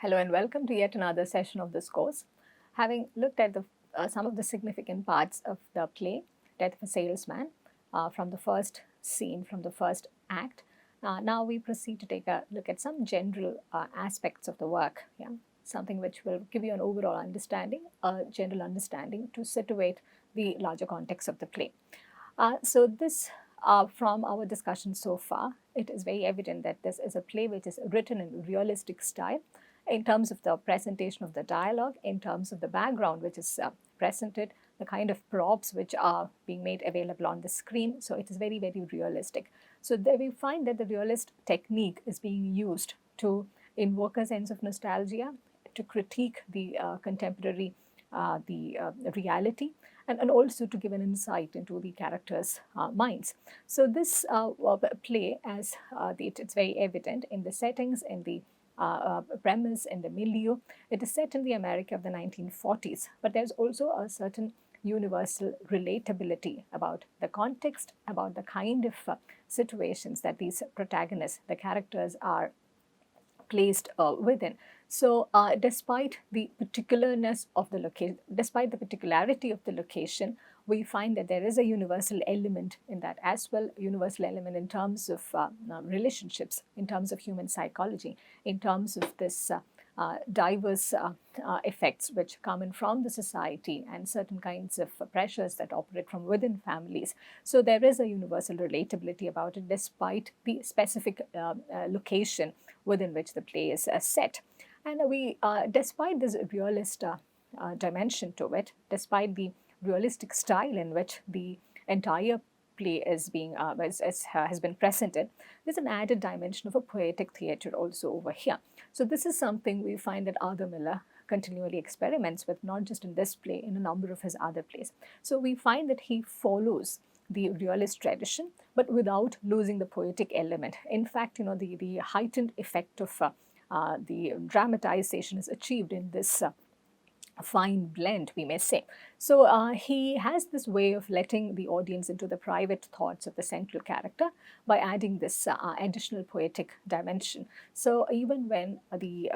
Hello and welcome to yet another session of this course. Having looked at some of the significant parts of the play, Death of a Salesman, from the first scene, from the first act, now we proceed to take a look at some general aspects of the work, something which will give you an overall understanding, a general understanding to situate the larger context of the play. From our discussion so far, it is very evident that this is a play which is written in realistic style in terms of the presentation of the dialogue, in terms of the background which is presented, the kind of props which are being made available on the screen. So it is very, very realistic. So there we find that the realist technique is being used to invoke a sense of nostalgia, to critique the contemporary reality, and also to give an insight into the characters' minds. So this play, as it's very evident in the settings, in the premise, in the milieu, it is set in the America of the 1940s, but there's also a certain universal relatability about the context, about the kind of situations that these protagonists, the characters, are placed within. So, despite the particularness of the location, despite the particularity of the location, we find that there is a universal element in that as well, universal element in terms of relationships, in terms of human psychology, in terms of this diverse effects which come in from the society and certain kinds of pressures that operate from within families. So there is a universal relatability about it despite the specific location within which the play is set. And despite this realist dimension to it, despite the realistic style in which the entire play is being has been presented, there's an added dimension of a poetic theatre also over here. So this is something we find that Arthur Miller continually experiments with, not just in this play, in a number of his other plays. So we find that he follows the realist tradition, but without losing the poetic element. In fact, the heightened effect of the dramatization is achieved in this fine blend, we may say. So he has this way of letting the audience into the private thoughts of the central character by adding this additional poetic dimension. So even when the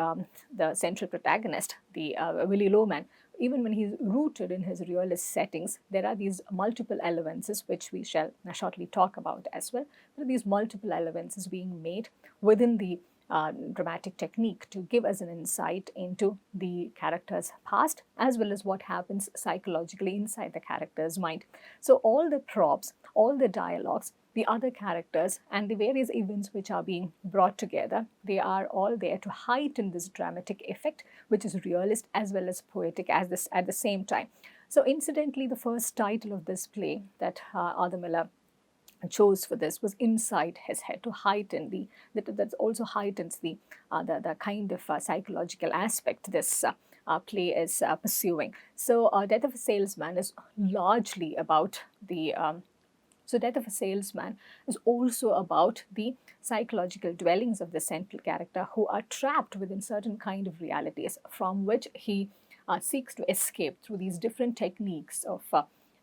central protagonist, the Willy Loman, even when he's rooted in his realist settings, there are these multiple elements which we shall shortly talk about as well. There are these multiple elements being made within the dramatic technique to give us an insight into the character's past as well as what happens psychologically inside the character's mind. So all the props, all the dialogues, the other characters and the various events which are being brought together, they are all there to heighten this dramatic effect, which is realist as well as poetic at the same time. So incidentally, the first title of this play that Arthur Miller chose for this was inside his head, to heighten that also heightens the kind of psychological aspect this play is pursuing. So Death of a Salesman is largely about the so Death of a Salesman is also about the psychological dwellings of the central character who are trapped within certain kind of realities from which he seeks to escape through these different techniques of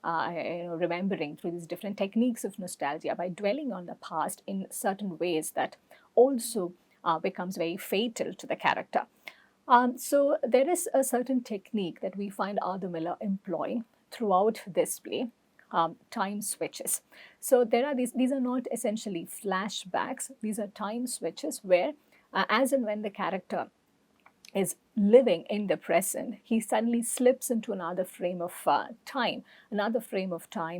remembering, through these different techniques of nostalgia, by dwelling on the past in certain ways that also becomes very fatal to the character. So there is a certain technique that we find Arthur Miller employing throughout this play. Time switches. So there are these are not essentially flashbacks, these are time switches where as and when the character is living in the present, he suddenly slips into another frame of time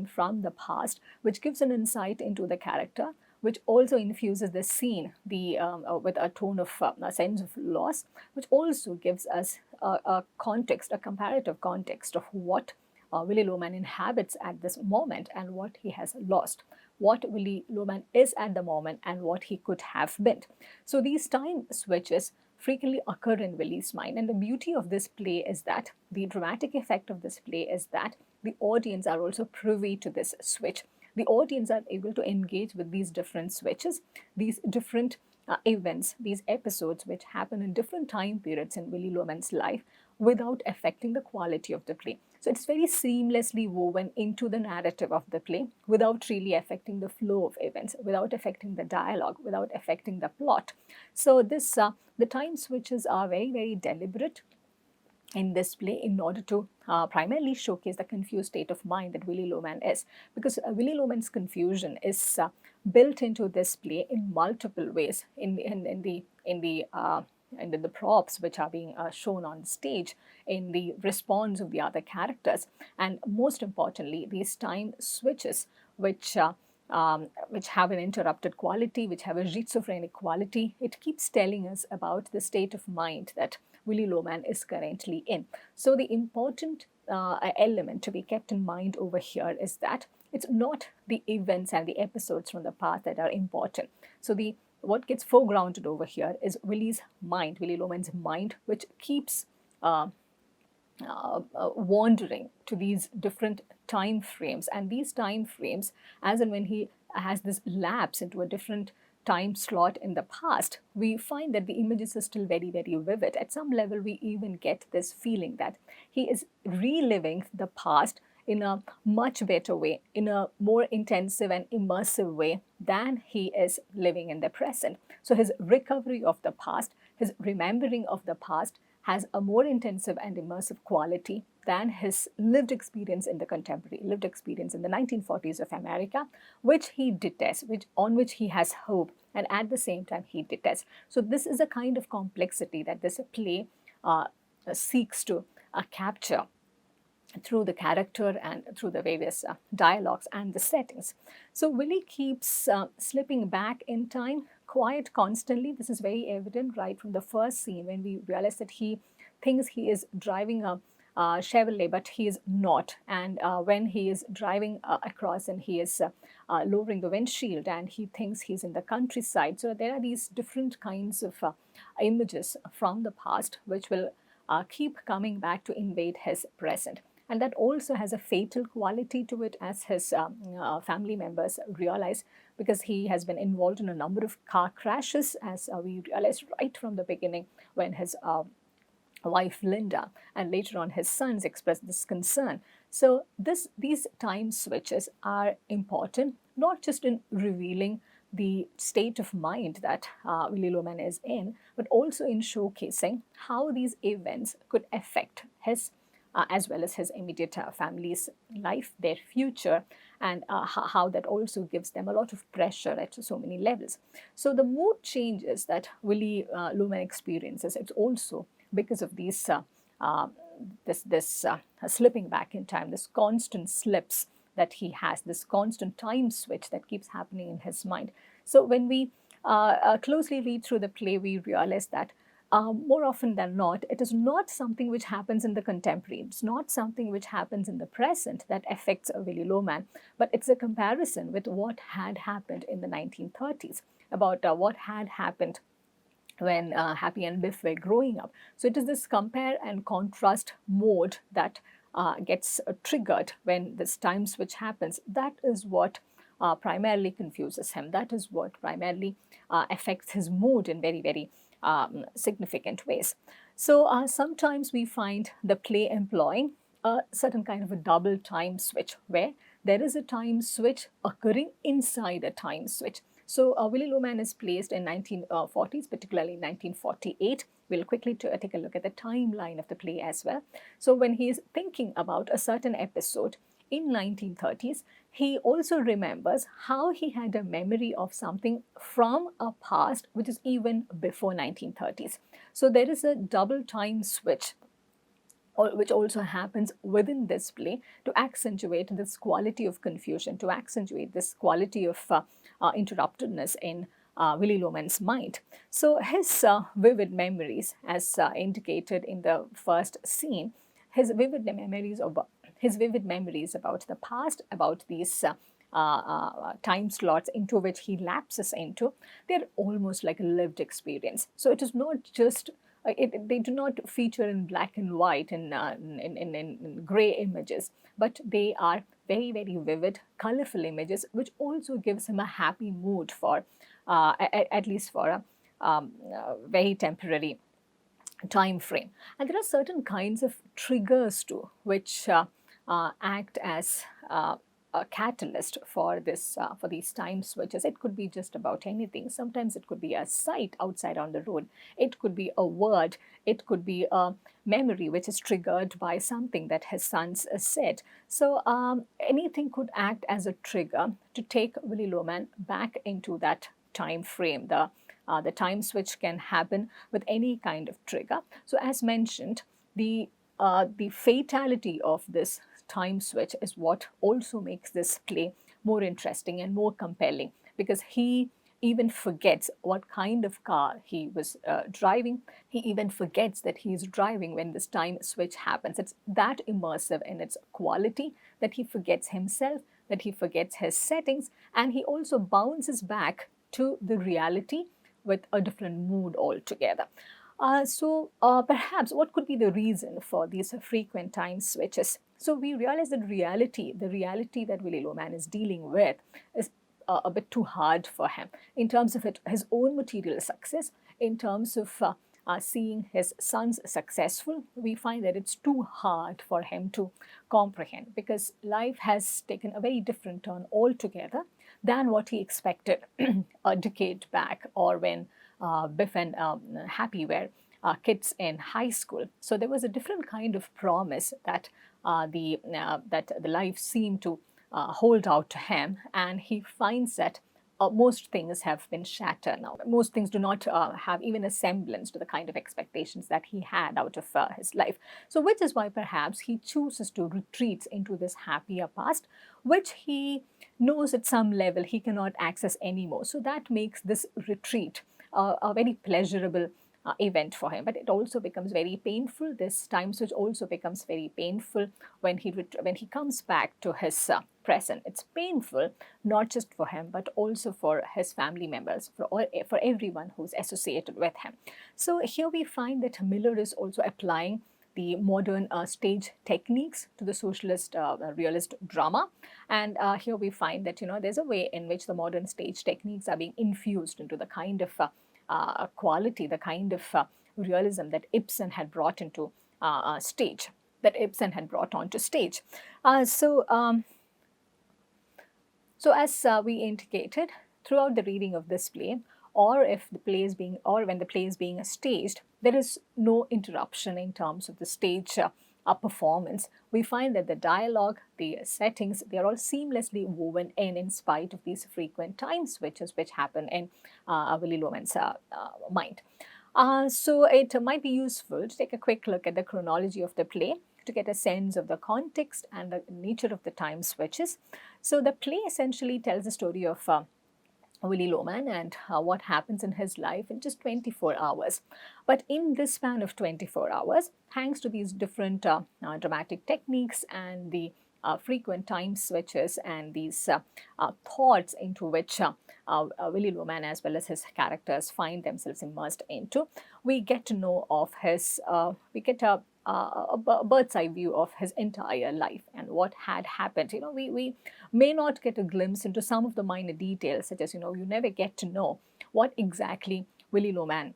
from the past, which gives an insight into the character, which also infuses the scene with a tone of a sense of loss, which also gives us a context, a comparative context of what Willy Loman inhabits at this moment and what he has lost, what Willy Loman is at the moment and what he could have been. So these time switches frequently occur in Willy's mind, and the beauty of this play is that the dramatic effect of this play is that the audience are also privy to this switch. The audience are able to engage with these different switches, these different events, these episodes which happen in different time periods in Willy Loman's life without affecting the quality of the play. So it's very seamlessly woven into the narrative of the play without really affecting the flow of events, without affecting the dialogue, without affecting the plot. So the time switches are very, very deliberate in this play in order to primarily showcase the confused state of mind that Willy Loman is. Because Willy Loman's confusion is built into this play in multiple ways in the props which are being shown on stage, in the response of the other characters, and most importantly, these time switches which have an interrupted quality, which have a schizophrenic quality. It keeps telling us about the state of mind that Willy Loman is currently in. So the important element to be kept in mind over here is that it's not the events and the episodes from the past that are important. So what gets foregrounded over here is Willy's mind, Willy Loman's mind, which keeps wandering to these different time frames, and these time frames, as and when he has this lapse into a different time slot in the past, we find that the images are still very, very vivid. At some level, we even get this feeling that he is reliving the past in a much better way, in a more intensive and immersive way than he is living in the present. So his recovery of the past, his remembering of the past, has a more intensive and immersive quality than his lived experience in the contemporary, lived experience in the 1940s of America, which he detests, on which he has hope, and at the same time he detests. So this is a kind of complexity that this play seeks to capture through the character and through the various dialogues and the settings. So Willy keeps slipping back in time quite constantly. This is very evident right from the first scene when we realize that he thinks he is driving a Chevrolet, but he is not. And when he is driving across and he is lowering the windshield and he thinks he's in the countryside. So there are these different kinds of images from the past which will keep coming back to invade his present. And that also has a fatal quality to it, as his family members realize, because he has been involved in a number of car crashes, as we realized right from the beginning when his wife Linda and later on his sons expressed this concern. So these time switches are important, not just in revealing the state of mind that Willy Loman is in, but also in showcasing how these events could affect his as well as his immediate family's life, their future, and how that also gives them a lot of pressure at so many levels. So the mood changes that Willy Loman experiences, it's also because of these slipping back in time, this constant slips that he has, this constant time switch that keeps happening in his mind. So when we closely read through the play, we realize that more often than not, it is not something which happens in the contemporary. It's not something which happens in the present that affects Willy Loman, but it's a comparison with what had happened in the 1930s, about what had happened when Happy and Biff were growing up. So it is this compare and contrast mode that gets triggered when this time switch happens. That is what primarily confuses him. That is what primarily affects his mood in very, very significant ways. So sometimes we find the play employing a certain kind of a double time switch, where there is a time switch occurring inside a time switch. So Willy Loman is placed in 1940s, particularly 1948. We'll quickly take a look at the timeline of the play as well. So when he is thinking about a certain episode in 1930s, he also remembers how he had a memory of something from a past which is even before 1930s. So there is a double time switch which also happens within this play to accentuate this quality of confusion, to accentuate this quality of interruptedness in Willy Loman's mind. So his vivid memories, as indicated in the first scene, his vivid memories about the past, about these time slots into which he lapses into, they're almost like a lived experience. So it is not just they do not feature in black and white and in gray images, but they are very, very vivid, colorful images, which also gives him a happy mood for at least for a very temporary time frame. And there are certain kinds of triggers too, which act as a catalyst for this for these time switches. It could be just about anything. Sometimes it could be a sight outside on the road. It could be a word. It could be a memory which is triggered by something that his sons said. So anything could act as a trigger to take Willy Loman back into that time frame. The time switch can happen with any kind of trigger. So as mentioned, the fatality of this time switch is what also makes this play more interesting and more compelling, because he even forgets what kind of car he was driving. He even forgets that he is driving when this time switch happens. It's that immersive in its quality that he forgets himself, that he forgets his settings, and he also bounces back to the reality with a different mood altogether. Perhaps what could be the reason for these frequent time switches? So we realize that the reality that Willy Loman is dealing with is a bit too hard for him in terms of his own material success, in terms of seeing his sons successful. We find that it's too hard for him to comprehend, because life has taken a very different turn altogether than what he expected a decade back, or when Biff and Happy were kids in high school. So there was a different kind of promise that the life seemed to hold out to him, and he finds that most things have been shattered now. Most things do not have even a semblance to the kind of expectations that he had out of his life. So, which is why perhaps he chooses to retreat into this happier past, which he knows at some level he cannot access anymore. So, that makes this retreat a very pleasurable event for him, but it also becomes very painful. This time switch also becomes very painful when he comes back to his present. It's painful not just for him, but also for his family members, for everyone who's associated with him. So here we find that Miller is also applying the modern stage techniques to the socialist realist drama, and here we find that there's a way in which the modern stage techniques are being infused into the kind of quality, the kind of realism that Ibsen had brought into stage, that Ibsen had brought onto stage. So as we indicated throughout the reading of this play, or when the play is being staged, there is no interruption in terms of the stage performance. We find that the dialogue, the settings, they are all seamlessly woven in spite of these frequent time switches which happen in Willy Loman's mind. So it might be useful to take a quick look at the chronology of the play to get a sense of the context and the nature of the time switches. So the play essentially tells the story of Willy Loman and what happens in his life in just 24 hours. But in this span of 24 hours, thanks to these different dramatic techniques and the frequent time switches and these thoughts into which Willy Loman as well as his characters find themselves immersed into, we get to know of we get a bird's eye view of his entire life and what had happened. We may not get a glimpse into some of the minor details, such as, you never get to know what exactly Willy Loman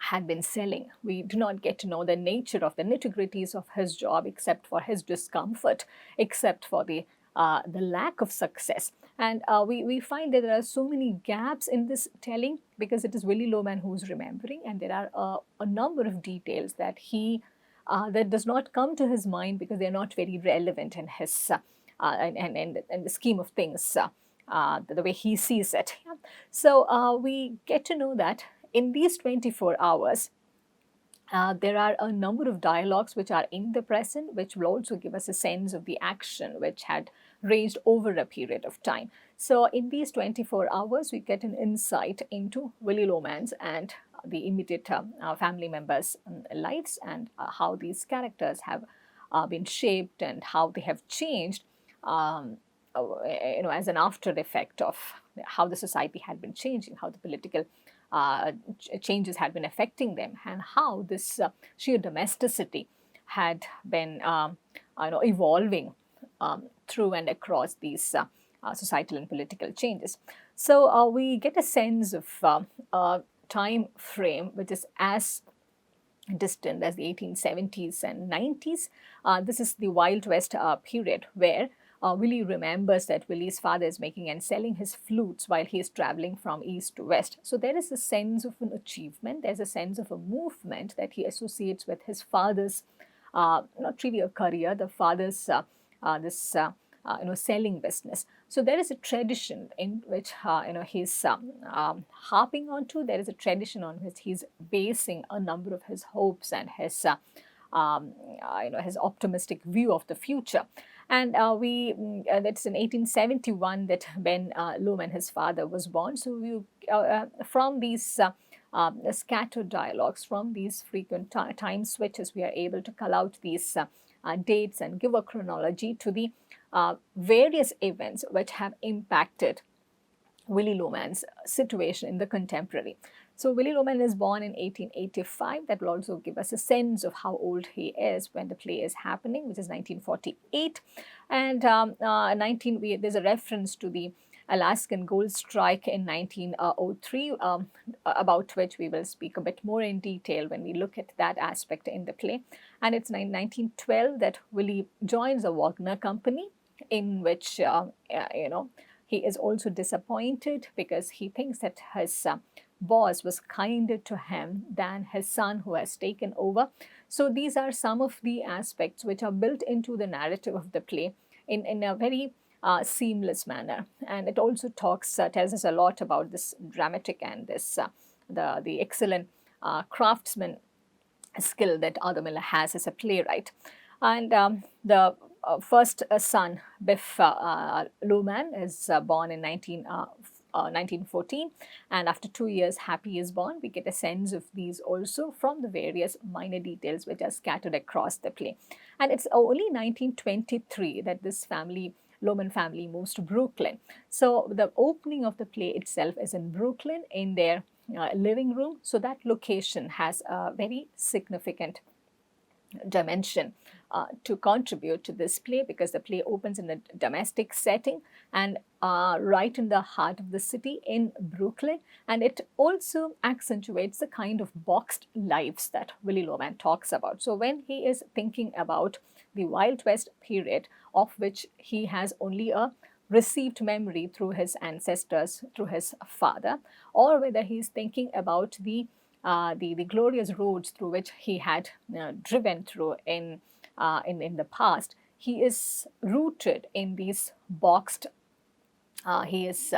had been selling. We do not get to know the nature of the nitty-gritties of his job, except for his discomfort, except for the lack of success. And we find that there are so many gaps in this telling, because it is Willy Loman who's remembering, and there are a number of details that that does not come to his mind because they're not very relevant in his and the scheme of things, the way he sees it. Yeah. So we get to know that in these 24 hours, there are a number of dialogues which are in the present, which will also give us a sense of the action which had raged over a period of time. So in these 24 hours, we get an insight into Willy Loman's and the immediate family members' lives, and how these characters have been shaped and how they have changed, as an after effect of how the society had been changing, how the political changes had been affecting them, and how this sheer domesticity had been evolving through and across these societal and political changes. So we get a sense of time frame which is as distant as the 1870s and 90s. This is the Wild West period where Willie remembers that Willie's father is making and selling his flutes while he is traveling from east to west. So there is a sense of an achievement, there's a sense of a movement that he associates with his father's not really a career, the father's this selling business. So there is a tradition in which he's harping onto. There is a tradition on which he's basing a number of his hopes and his his optimistic view of the future. And that's in 1871 that Ben Lomond, his father, was born. So from these scattered dialogues, from these frequent time switches, we are able to cull out these dates and give a chronology to the various events which have impacted Willie Lomond's situation in the contemporary. So Willie Lomond is born in 1885. That will also give us a sense of how old he is when the play is happening, which is 1948. And there's a reference to the Alaskan gold strike in 1903, about which we will speak a bit more in detail when we look at that aspect in the play. And it's 1912 that Willie joins a Wagner company, in which he is also disappointed because he thinks that his boss was kinder to him than his son who has taken over. So these are some of the aspects which are built into the narrative of the play in a very seamless manner. And it also tells us a lot about this dramatic and this the excellent craftsman skill that Arthur Miller has as a playwright. And the first son, Biff Lomond, is born in 1914, and after 2 years Happy is born. We get a sense of these also from the various minor details which are scattered across the play. And it's only 1923 that this family, Lomond family, moves to Brooklyn. So the opening of the play itself is in Brooklyn in their living room. So that location has a very significant dimension to contribute to this play, because the play opens in a domestic setting and right in the heart of the city in Brooklyn, and it also accentuates the kind of boxed lives that Willie Lomond talks about. So when he is thinking about the Wild West period, of which he has only a received memory through his ancestors, through his father, or whether he is thinking about the glorious roads through which he had driven through in the past, he is rooted in these boxed. He is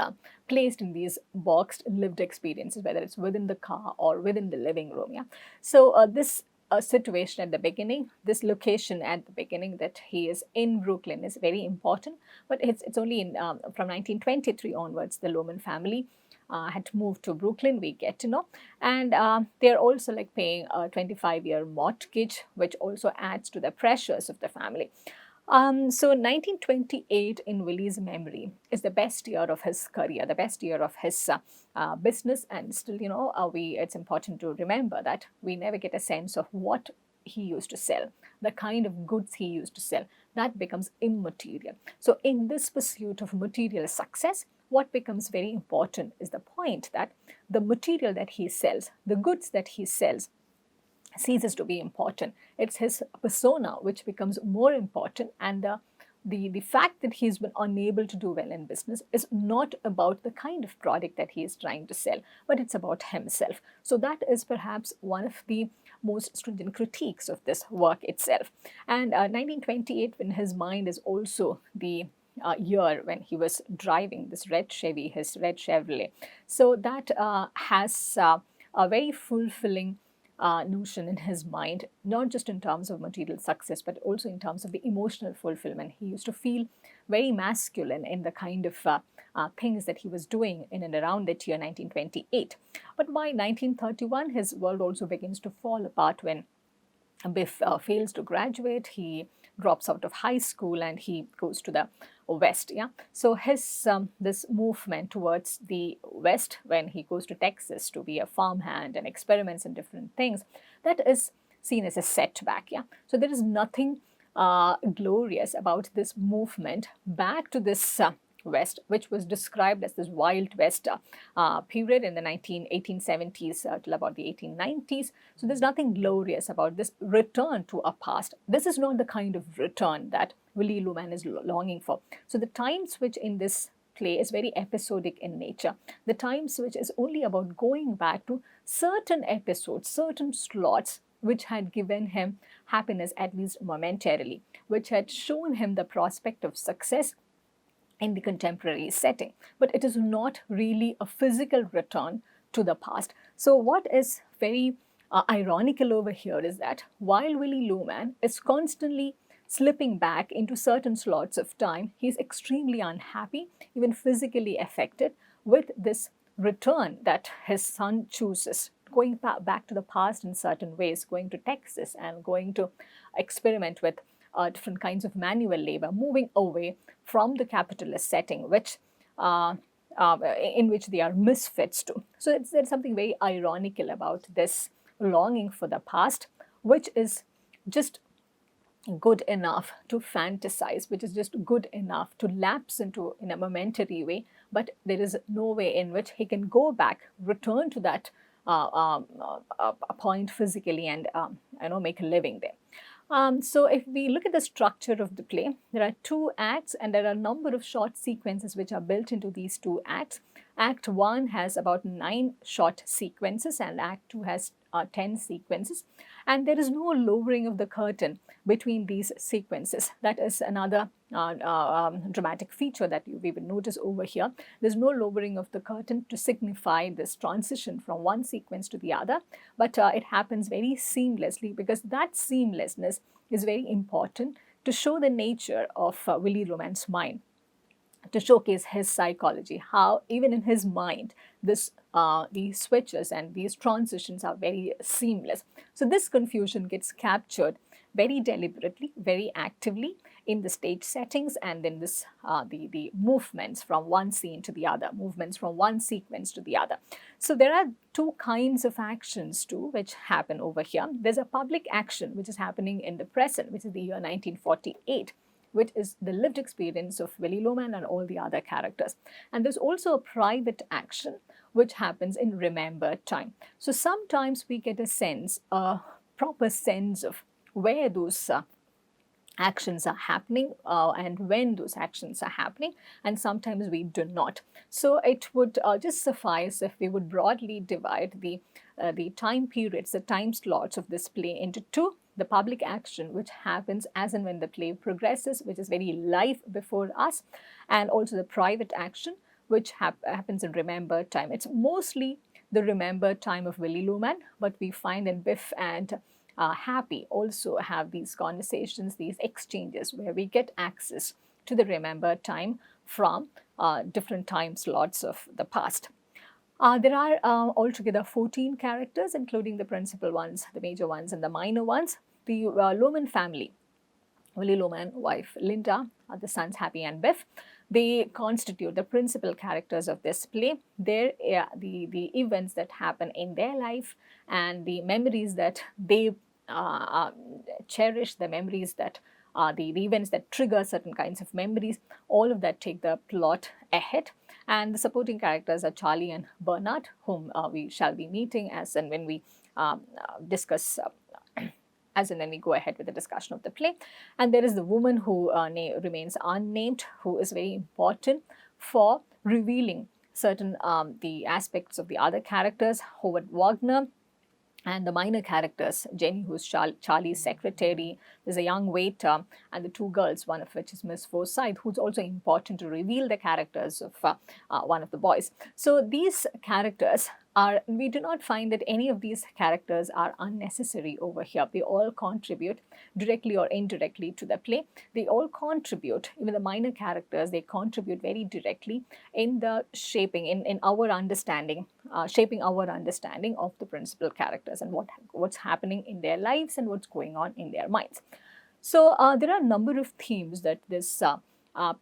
placed in these boxed lived experiences, whether it's within the car or within the living room. Yeah. So this situation at the beginning, this location at the beginning that he is in Brooklyn is very important. But it's only in from 1923 onwards the Lomond family had moved to Brooklyn, we get to know. And they're also like paying a 25-year mortgage, which also adds to the pressures of the family. So 1928 in Willie's memory is the best year of his career, the best year of his business. And still, it's important to remember that we never get a sense of what he used to sell, the kind of goods he used to sell. That becomes immaterial. So in this pursuit of material success, what becomes very important is the point that the material that he sells, the goods that he sells, ceases to be important. It's his persona which becomes more important, and the fact that he's been unable to do well in business is not about the kind of product that he is trying to sell, but it's about himself. So that is perhaps one of the most stringent critiques of this work itself. And 1928 in his mind is also the year when he was driving this red Chevy, his red Chevrolet. So that has a very fulfilling notion in his mind, not just in terms of material success, but also in terms of the emotional fulfillment. He used to feel very masculine in the kind of things that he was doing in and around that year, 1928. But by 1931, his world also begins to fall apart when Biff fails to graduate. He drops out of high school and he goes to the West. Yeah, so his this movement towards the West, when he goes to Texas to be a farmhand and experiments in different things, that is seen as a setback. Yeah, so there is nothing glorious about this movement back to this West, which was described as this Wild West period in the 1870s till about the 1890s. So there's nothing glorious about this return to a past. This is not the kind of return that Willy Loman is longing for. So the time switch in this play is very episodic in nature. The time switch is only about going back to certain episodes, certain slots which had given him happiness, at least momentarily, which had shown him the prospect of success in the contemporary setting. But it is not really a physical return to the past. So what is very ironical over here is that while Willy Loman is constantly slipping back into certain slots of time, he is extremely unhappy, even physically affected with this return that his son chooses, going back to the past in certain ways, going to Texas and going to experiment with different kinds of manual labor, moving away from the capitalist setting, which in which they are misfits to. So there's something very ironical about this longing for the past, which is just good enough to fantasize, which is just good enough to lapse into in a momentary way, but there is no way in which he can go back, return to that point physically and make a living there. So if we look at the structure of the play, there are 2 acts and there are a number of short sequences which are built into these 2 acts. Act 1 has about 9 short sequences and Act 2 has 10 sequences, and there is no lowering of the curtain between these sequences. That is another dramatic feature that we will notice over here. There's no lowering of the curtain to signify this transition from one sequence to the other, but it happens very seamlessly, because that seamlessness is very important to show the nature of Willy Loman's mind, to showcase his psychology, how even in his mind these switches and these transitions are very seamless. So this confusion gets captured very deliberately, very actively in the stage settings, and then this the movements from one scene to the other, movements from one sequence to the other. So there are 2 kinds of actions too which happen over here. There's a public action which is happening in the present, which is the year 1948, which is the lived experience of Willy Loman and all the other characters. And there's also a private action which happens in remembered time. So sometimes we get a proper sense of where those actions are happening and when those actions are happening, and sometimes we do not. So it would just suffice if we would broadly divide the time periods, the time slots of this play into 2. The public action, which happens as and when the play progresses, which is very live before us, and also the private action, which happens in remembered time. It's mostly the remembered time of Willy Loman, but we find that Biff and Happy also have these conversations, these exchanges, where we get access to the remembered time from different time slots of the past. There are altogether 14 characters, including the principal ones, the major ones, and the minor ones. The Loman family, Willy Loman, wife Linda, the sons Happy and Biff, they constitute the principal characters of this play. The events that happen in their life and the memories that they cherish, the memories that the events that trigger certain kinds of memories, all of that take the plot ahead. And the supporting characters are Charlie and Bernard, whom we shall be meeting as and when we discuss as and when we go ahead with the discussion of the play. And there is the woman who remains unnamed, who is very important for revealing certain the aspects of the other characters, Howard Wagner, and the minor characters, Jenny, who's Charlie's secretary. There's a young waiter, and the 2 girls, one of which is Miss Forsyth, who's also important to reveal the characters of one of the boys. So these characters we do not find that any of these characters are unnecessary over here. They all contribute directly or indirectly to the play. They all contribute, even the minor characters, they contribute very directly in the shaping, in our understanding, shaping our understanding of the principal characters and what's happening in their lives and what's going on in their minds. So there are a number of themes that this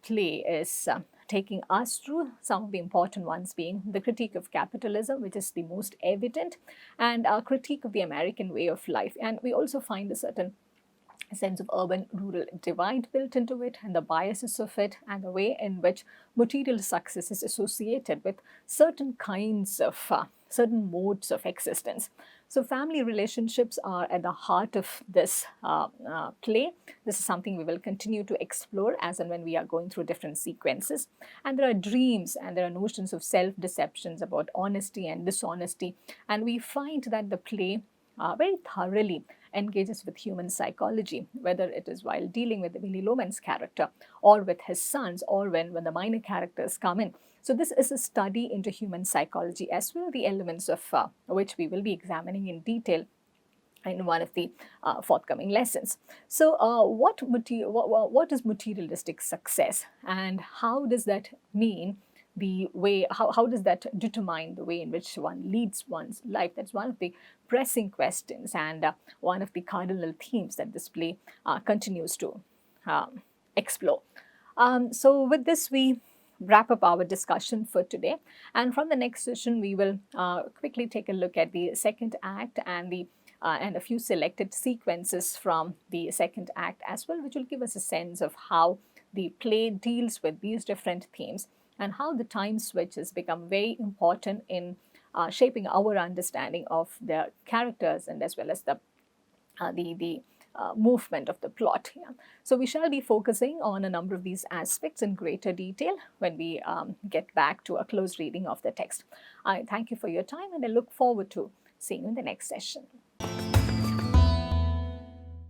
play is taking us through, some of the important ones being the critique of capitalism, which is the most evident, and a critique of the American way of life. And we also find a certain sense of urban-rural divide built into it, and the biases of it, and the way in which material success is associated with certain kinds of certain modes of existence. So family relationships are at the heart of this play. This is something we will continue to explore as and when we are going through different sequences. And there are dreams and there are notions of self-deceptions about honesty and dishonesty. And we find that the play very thoroughly engages with human psychology, whether it is while dealing with Willy Loman's character or with his sons or when the minor characters come in. So this is a study into human psychology as well, the elements of which we will be examining in detail in one of the forthcoming lessons. So what is materialistic success, and how does that mean the way, how does that determine the way in which one leads one's life? That's one of the pressing questions and one of the cardinal themes that this play continues to explore. So with this, we wrap up our discussion for today. And from the next session, we will quickly take a look at the second act and a few selected sequences from the second act as well, which will give us a sense of how the play deals with these different themes and how the time switches become very important in shaping our understanding of the characters and as well as the movement of the plot. Yeah. So we shall be focusing on a number of these aspects in greater detail when we get back to a close reading of the text. I thank you for your time and I look forward to seeing you in the next session.